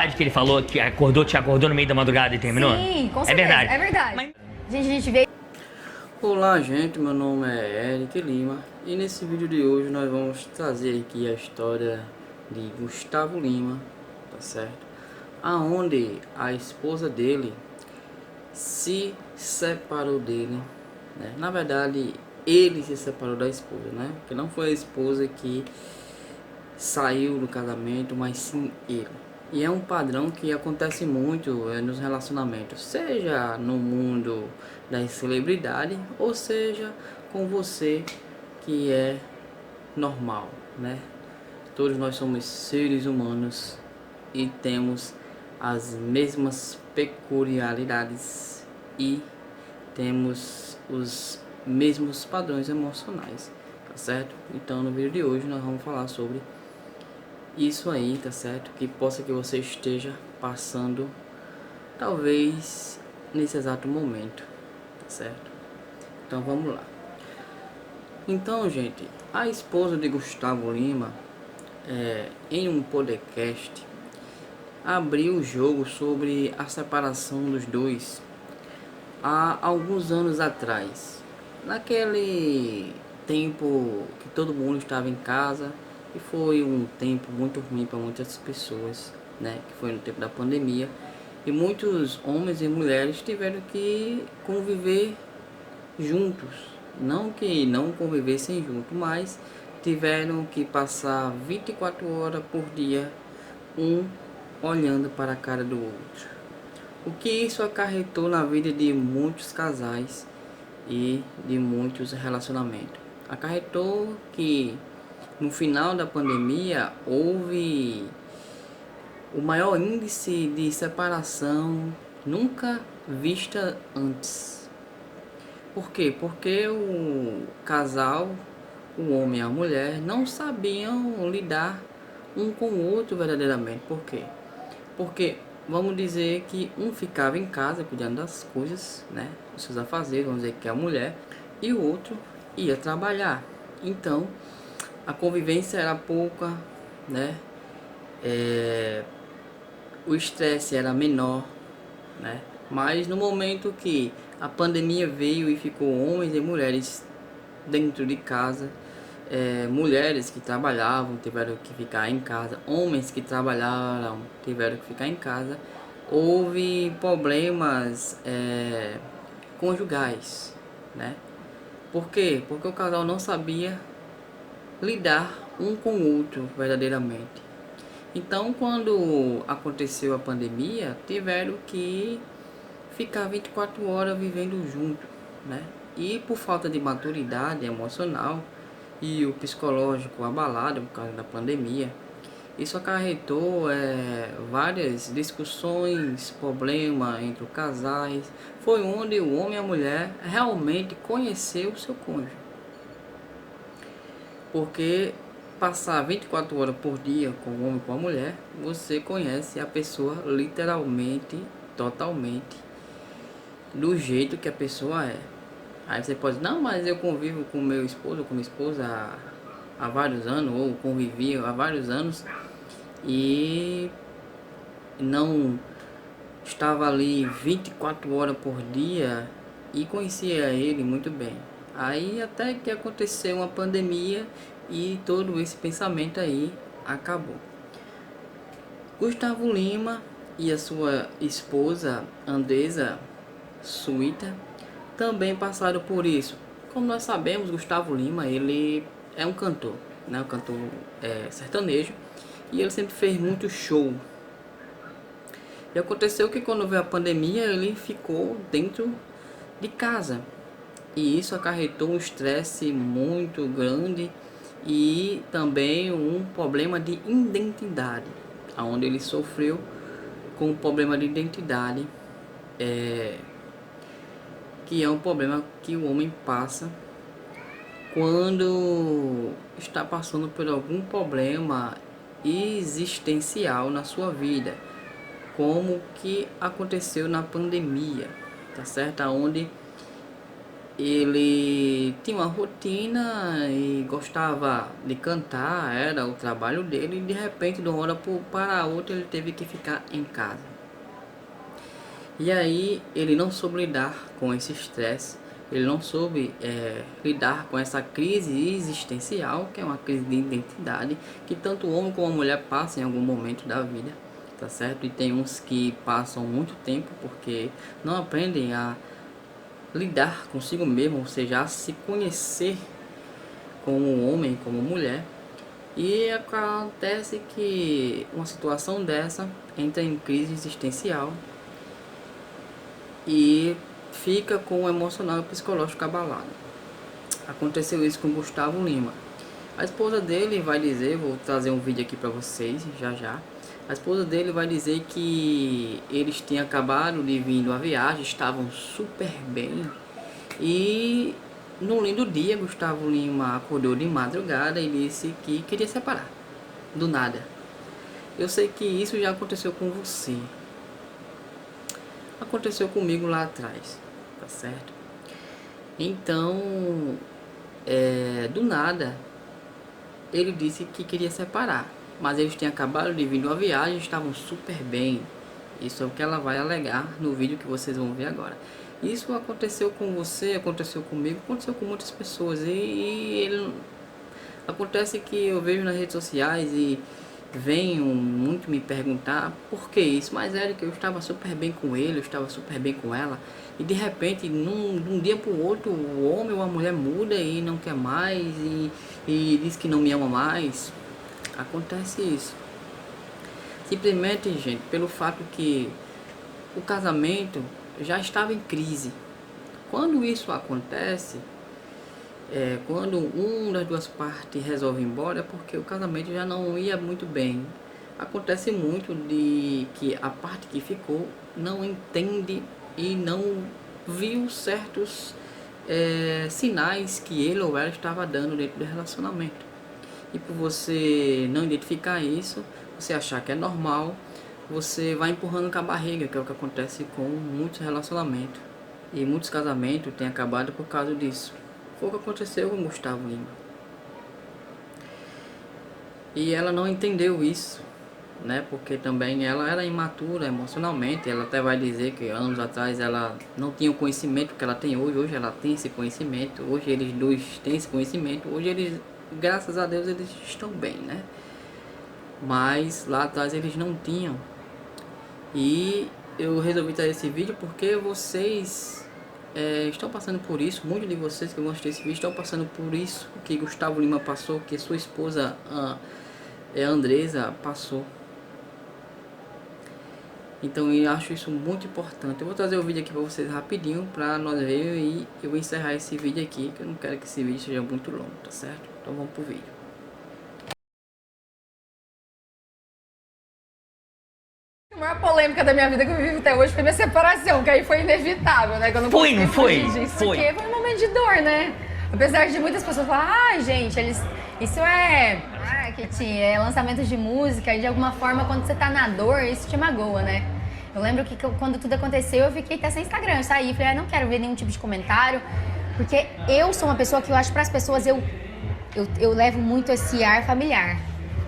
verdade que ele falou que te acordou no meio da madrugada e terminou? Sim, com certeza. É verdade. É verdade. Mas- Gente, a gente veio... Olá gente, meu nome é Eric Lima e nesse vídeo de hoje nós vamos trazer aqui a história de Gustavo Lima, tá certo? Aonde a esposa dele se separou dele, né? Na verdade ele se separou da esposa, né? Porque não foi a esposa que saiu do casamento, mas sim ele. E é um padrão que acontece muito nos relacionamentos, seja no mundo da celebridade, ou seja com você que é normal, né? Todos nós somos seres humanos e temos as mesmas peculiaridades e temos os mesmos padrões emocionais, tá certo? Então no vídeo de hoje nós vamos falar sobre isso aí, tá certo? Que possa que você esteja passando, talvez nesse exato momento, tá certo? Então vamos lá. Então, gente, a esposa de Gustavo Lima, em um podcast, abriu o jogo sobre a separação dos dois há alguns anos atrás. Naquele tempo que todo mundo estava em casa, e foi um tempo muito ruim para muitas pessoas, né? Que foi no tempo da pandemia, e muitos homens e mulheres tiveram que conviver juntos, não que não convivessem juntos, mas tiveram que passar 24 horas por dia, um olhando para a cara do outro. O que isso acarretou na vida de muitos casais e de muitos relacionamentos? Acarretou que no final da pandemia houve o maior índice de separação nunca vista antes. Por quê? Porque o casal, o homem e a mulher, não sabiam lidar um com o outro verdadeiramente. Por quê? Porque vamos dizer que um ficava em casa cuidando das coisas, né, os seus afazeres, vamos dizer que é a mulher, e o outro ia trabalhar. Então a convivência era pouca, né? O estresse era menor, né? Mas no momento que a pandemia veio e ficou homens e mulheres dentro de casa, mulheres que trabalhavam tiveram que ficar em casa, homens que trabalharam tiveram que ficar em casa, houve problemas conjugais, né? Por quê? Porque o casal não sabia lidar um com o outro verdadeiramente. Então, quando aconteceu a pandemia, tiveram que ficar 24 horas vivendo junto, né? E por falta de maturidade emocional e o psicológico abalado por causa da pandemia, isso acarretou várias discussões, problemas entre os casais. Foi onde o homem e a mulher realmente conheceu o seu cônjuge. Porque passar 24 horas por dia com o homem e com a mulher, você conhece a pessoa literalmente, totalmente, do jeito que a pessoa é. Aí você pode dizer, não, mas eu convivo com meu esposo, com minha esposa há vários anos, ou convivi há vários anos, e não estava ali 24 horas por dia e conhecia ele muito bem. Aí até que aconteceu uma pandemia e todo esse pensamento aí acabou. Gustavo Lima e a sua esposa Andresa Suíta também passaram por isso. Como nós sabemos, Gustavo Lima, ele é um cantor, né? Um cantor sertanejo, e ele sempre fez muito show. E aconteceu que quando veio a pandemia, ele ficou dentro de casa. E isso acarretou um estresse muito grande e também um problema de identidade, onde ele sofreu com um problema de identidade, que é um problema que o homem passa quando está passando por algum problema existencial na sua vida, como que aconteceu na pandemia, tá certo? Onde ele tinha uma rotina e gostava de cantar, era o trabalho dele, e de repente, de uma hora para outra, ele teve que ficar em casa. E aí ele não soube lidar com esse estresse, ele não soube lidar com essa crise existencial, que é uma crise de identidade, que tanto o homem como a mulher passam em algum momento da vida, tá certo? E tem uns que passam muito tempo porque não aprendem a lidar consigo mesmo, ou seja, a se conhecer como homem, como mulher. E acontece que uma situação dessa entra em crise existencial e fica com o emocional e psicológico abalado. Aconteceu isso com Gustavo Lima. A esposa dele vai dizer, vou trazer um vídeo aqui para vocês já já. A esposa dele vai dizer que eles tinham acabado de vir de uma viagem, estavam super bem. E num lindo dia, Gustavo Lima acordou de madrugada e disse que queria separar. Do nada. Eu sei que isso já aconteceu com você. Aconteceu comigo lá atrás, tá certo? Então, do nada, ele disse que queria separar. Mas eles tinham acabado de vir de uma viagem, estavam super bem. Isso é o que ela vai alegar no vídeo que vocês vão ver agora. Isso aconteceu com você, aconteceu comigo, aconteceu com muitas pessoas. Acontece que eu vejo nas redes sociais e venham muito me perguntar por que isso. Mas era que eu estava super bem com ele, eu estava super bem com ela. E de repente, de um dia para o outro, o homem ou a mulher muda e não quer mais e diz que não me ama mais. Acontece isso. Simplesmente, gente, pelo fato que o casamento já estava em crise. Quando isso acontece, quando uma das duas partes resolve ir embora, é porque o casamento já não ia muito bem. Acontece muito de que a parte que ficou não entende e não viu certos sinais que ele ou ela estava dando dentro do relacionamento. E por você não identificar isso, você achar que é normal, você vai empurrando com a barriga, que é o que acontece com muitos relacionamentos. E muitos casamentos têm acabado por causa disso. Foi o que aconteceu com Gustavo Lima. E ela não entendeu isso, né? Porque também ela era imatura emocionalmente. Ela até vai dizer que anos atrás ela não tinha o conhecimento que ela tem hoje. Hoje ela tem esse conhecimento. Hoje eles dois têm esse conhecimento. Hoje eles, graças a Deus, eles estão bem, né? Mas lá atrás eles não tinham. E eu resolvi trazer esse vídeo porque vocês estão passando por isso. Muitos de vocês que vão assistir esse vídeo estão passando por isso que Gustavo Lima passou, que sua esposa a Andresa passou. Então eu acho isso muito importante. Eu vou trazer o vídeo aqui para vocês rapidinho para nós vermos e eu vou encerrar esse vídeo aqui, que eu não quero que esse vídeo seja muito longo, tá certo? Então vamos pro vídeo. A maior polêmica da minha vida que eu vivo até hoje foi minha separação, que aí foi inevitável, né? Que eu não Foi, não foi? fugir disso, Foi. porque foi um momento de dor, né? Apesar de muitas pessoas falarem, ai, gente, isso é marketing, é lançamento de música, e de alguma forma, quando você tá na dor, isso te magoa, né? Eu lembro que quando tudo aconteceu, eu fiquei até sem Instagram, eu saí, falei, não quero ver nenhum tipo de comentário, porque eu sou uma pessoa que eu acho, para as pessoas, eu levo muito esse ar familiar.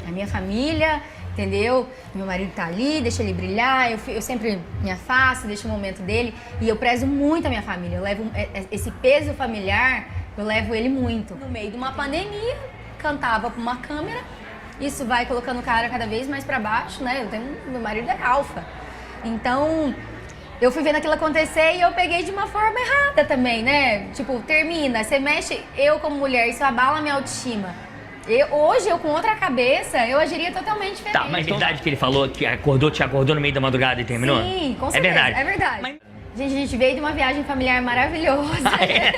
A minha família, entendeu? Meu marido tá ali, deixa ele brilhar, eu sempre me afasto, deixo o momento dele, e eu prezo muito a minha família, eu levo esse peso familiar, eu levo ele muito. No meio de uma pandemia, cantava pra uma câmera, isso vai colocando o cara cada vez mais pra baixo, né? Meu marido é alfa. Então, eu fui vendo aquilo acontecer e eu peguei de uma forma errada também, né? Tipo, termina, você mexe, eu como mulher, isso abala a minha autoestima. Hoje, eu com outra cabeça, eu agiria totalmente diferente. Tá, mas é verdade que ele falou que te acordou no meio da madrugada e terminou? Sim, com certeza. É verdade. É verdade. Mas... Gente, a gente veio de uma viagem familiar maravilhosa. Ah, é?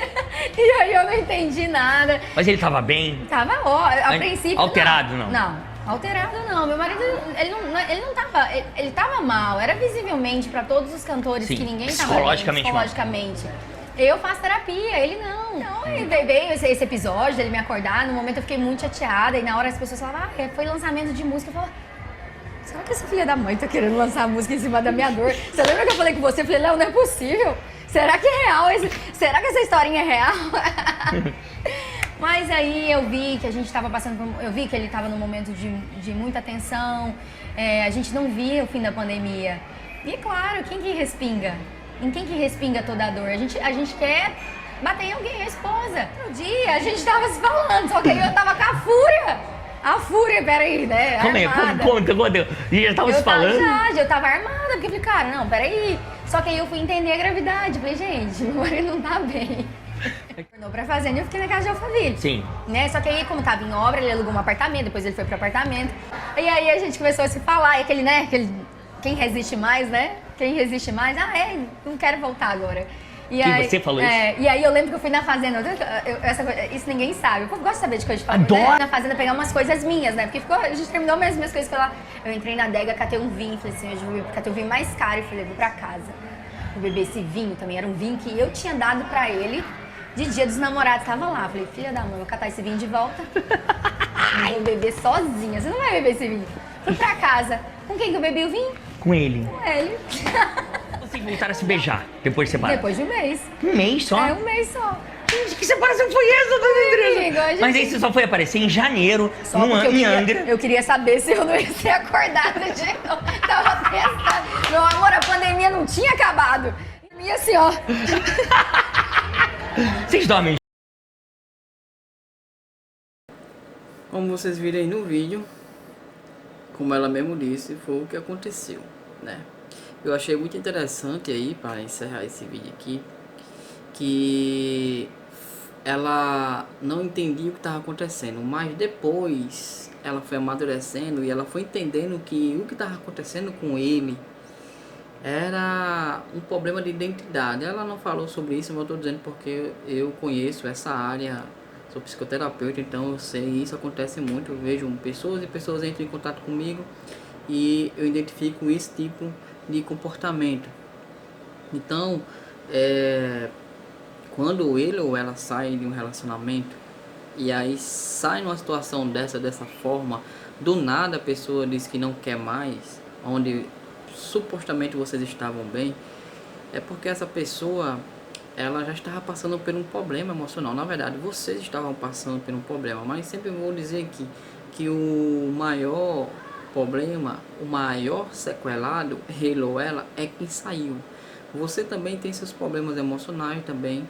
E aí eu não entendi nada. Mas ele tava bem? Tava, a princípio. Alterado, não? Não, alterado não. Meu marido, ele não tava. Ele tava mal. Era visivelmente pra todos os cantores. Sim, que ninguém tava bem, psicologicamente. Eu faço terapia, ele não. Então, veio esse episódio dele me acordar. No momento eu fiquei muito chateada. E na hora as pessoas falavam, foi lançamento de música. Eu falava, será que esse filho da mãe tá querendo lançar a música em cima da minha dor? Você lembra que eu falei com você? Eu falei, Léo, não é possível. Será que é real? Será que essa historinha é real? Mas aí eu vi que a gente tava passando por... Eu vi que ele tava num momento de muita tensão. A gente não via o fim da pandemia. E claro, quem que respinga? Em quem que respinga toda a dor? A gente quer bater em alguém, a esposa. No dia a gente tava se falando, só que aí eu tava com a fúria. A fúria, peraí, né? Como é? Conta. E já tava se falando? Eu tava armada, porque eu falei, cara, não, peraí. Só que aí eu fui entender a gravidade. Falei, gente, meu marido não tá bem. Tornou pra fazenda e eu fiquei na casa de Alphaville. Sim. Né? Só que aí, como tava em obra, ele alugou um apartamento, depois ele foi pro apartamento. E aí a gente começou a se falar, e aquele, né? Quem resiste mais, né? Quem resiste mais, não quero voltar agora. E aí, você falou isso? E aí eu lembro que eu fui na fazenda, isso ninguém sabe, o povo gosta de saber de coisa de família. Adoro! Né? Na fazenda pegar umas coisas minhas, né? Porque a gente terminou as minhas coisas, foi lá. Eu entrei na adega, catei um vinho, falei assim, eu catei um vinho mais caro e falei, vou pra casa. Vou beber esse vinho também, era um vinho que eu tinha dado pra ele de dia dos namorados, tava lá. Falei, filha da mãe, vou catar esse vinho de volta. Não vou beber sozinha, você não vai beber esse vinho. Fui pra casa. Com quem que eu bebi o vinho? Com ele. Com ele. Vocês voltaram a se beijar depois de separar? Depois de um mês. Um mês só? Um mês só. Gente, que separação foi essa, dona Andressa? Amigo, Mas aí você só foi aparecer em janeiro, em Angra. Eu queria saber se eu não ia ser acordada de novo. Tava pensando. Meu amor, a pandemia não tinha acabado. E assim, ó. Vocês dormem? Como vocês viram aí no vídeo, como ela mesmo disse, foi o que aconteceu, né? Eu achei muito interessante aí, para encerrar esse vídeo aqui, que ela não entendia o que estava acontecendo, mas depois ela foi amadurecendo e ela foi entendendo que o que estava acontecendo com ele era um problema de identidade. Ela não falou sobre isso, mas eu estou dizendo porque eu conheço essa área, sou psicoterapeuta, então eu sei, isso acontece muito. Eu vejo pessoas e pessoas entram em contato comigo e eu identifico esse tipo de comportamento. Então, quando ele ou ela sai de um relacionamento e aí sai numa situação dessa forma, do nada a pessoa diz que não quer mais, onde supostamente vocês estavam bem, é porque essa pessoa, ela já estava passando por um problema emocional. Na verdade, vocês estavam passando por um problema, mas sempre vou dizer que o maior problema, o maior sequelado, ele ou ela, é quem saiu. Você também tem seus problemas emocionais também,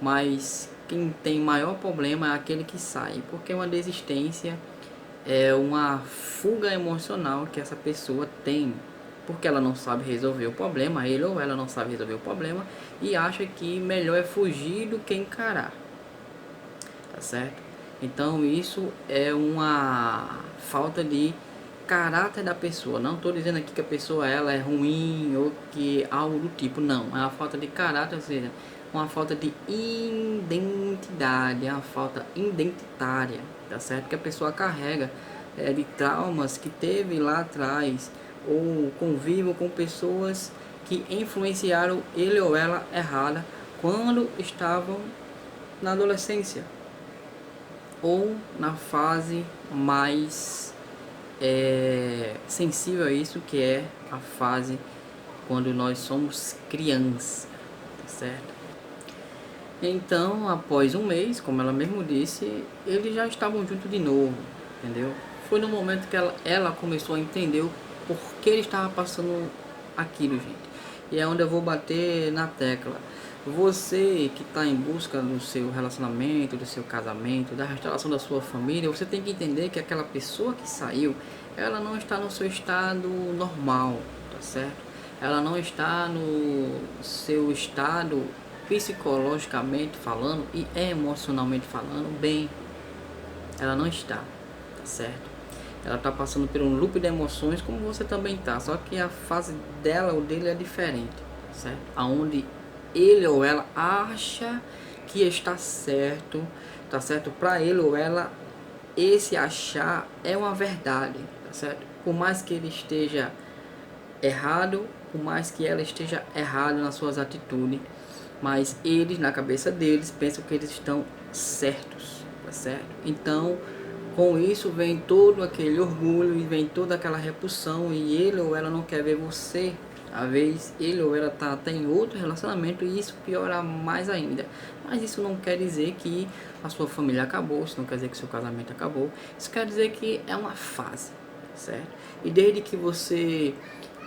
mas quem tem maior problema é aquele que sai, porque uma desistência é uma fuga emocional que essa pessoa tem, porque ela não sabe resolver o problema, ele ou ela não sabe resolver o problema e acha que melhor é fugir do que encarar, tá certo? Então isso é uma falta de caráter da pessoa. Não estou dizendo aqui que a pessoa ela é ruim ou que algo do tipo, não, é uma falta de caráter, ou seja, uma falta de identidade, é uma falta identitária, tá certo? Que a pessoa carrega de traumas que teve lá atrás, ou convívio com pessoas que influenciaram ele ou ela errada quando estavam na adolescência ou na fase mais sensível a isso, que é a fase quando nós somos criança, tá certo? Então, após um mês, como ela mesmo disse, eles já estavam juntos de novo, entendeu? Foi no momento que ela começou a entender o porquê ele estava passando aquilo, gente. E é onde eu vou bater na tecla. Você que está em busca do seu relacionamento, do seu casamento, da restauração da sua família, você tem que entender que aquela pessoa que saiu, ela não está no seu estado normal, tá certo? Ela não está no seu estado psicologicamente falando e emocionalmente falando bem. Ela não está, tá certo? Ela está passando por um loop de emoções como você também tá, só que a fase dela ou dele é diferente, certo? Aonde ele ou ela acha que está certo, tá certo? Para ele ou ela, esse achar é uma verdade, tá certo? Por mais que ele esteja errado, por mais que ela esteja errada nas suas atitudes, mas eles, na cabeça deles, pensam que eles estão certos, tá certo? Então, Com isso vem todo aquele orgulho e vem toda aquela repulsão, e ele ou ela não quer ver você. Às vezes ele ou ela tá até em outro relacionamento e isso piora mais ainda. Mas isso não quer dizer que a sua família acabou, isso não quer dizer que seu casamento acabou. Isso quer dizer que é uma fase, certo? E desde que você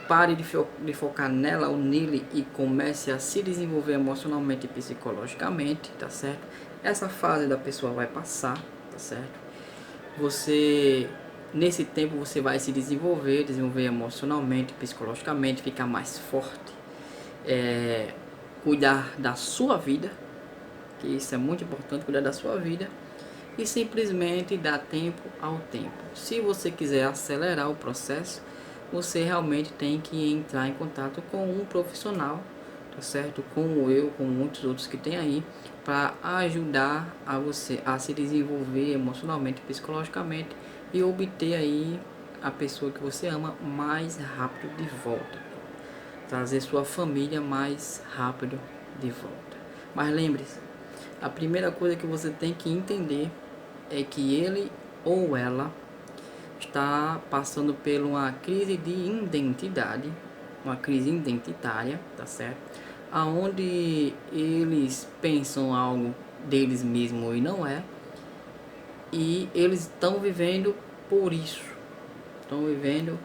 pare de focar nela ou nele e comece a se desenvolver emocionalmente e psicologicamente, tá certo? Essa fase da pessoa vai passar, tá certo? Nesse tempo você vai se desenvolver emocionalmente, psicologicamente, ficar mais forte, cuidar da sua vida, que isso é muito importante, cuidar da sua vida, e simplesmente dar tempo ao tempo. Se você quiser acelerar o processo, você realmente tem que entrar em contato com um profissional, tá certo? Como eu, com muitos outros que tem aí, para ajudar a você a se desenvolver emocionalmente, psicologicamente e obter aí a pessoa que você ama mais rápido de volta. Trazer sua família mais rápido de volta. Mas lembre-se, a primeira coisa que você tem que entender é que ele ou ela está passando por uma crise de identidade, uma crise identitária, tá certo? Aonde eles pensam algo deles mesmos e não é, e eles estão vivendo por isso, estão vivendo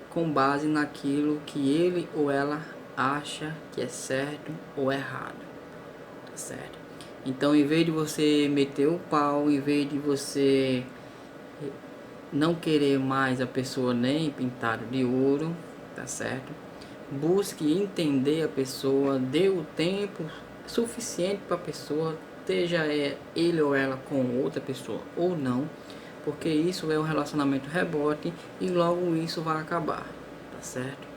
com base naquilo que ele ou ela acha que é certo ou errado, tá certo? Então, em vez de você meter o pau, em vez de você não querer mais a pessoa nem pintado de ouro, tá certo? Busque entender a pessoa, dê o tempo suficiente para a pessoa, seja ele ou ela com outra pessoa ou não, porque isso é um relacionamento rebote e logo isso vai acabar, tá certo?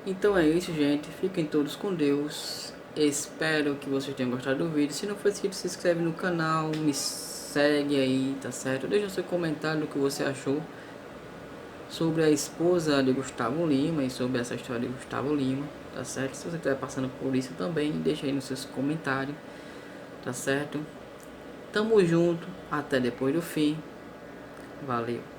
Então é isso, gente. Fiquem todos com Deus. Espero que vocês tenham gostado do vídeo. Se não for inscrito, se inscreve no canal, me segue aí, tá certo? Deixa seu comentário do que você achou sobre a esposa de Gustavo Lima e sobre essa história de Gustavo Lima, tá certo? Se você estiver passando por isso também, deixa aí nos seus comentários, tá certo? Tamo junto, até depois do fim. Valeu!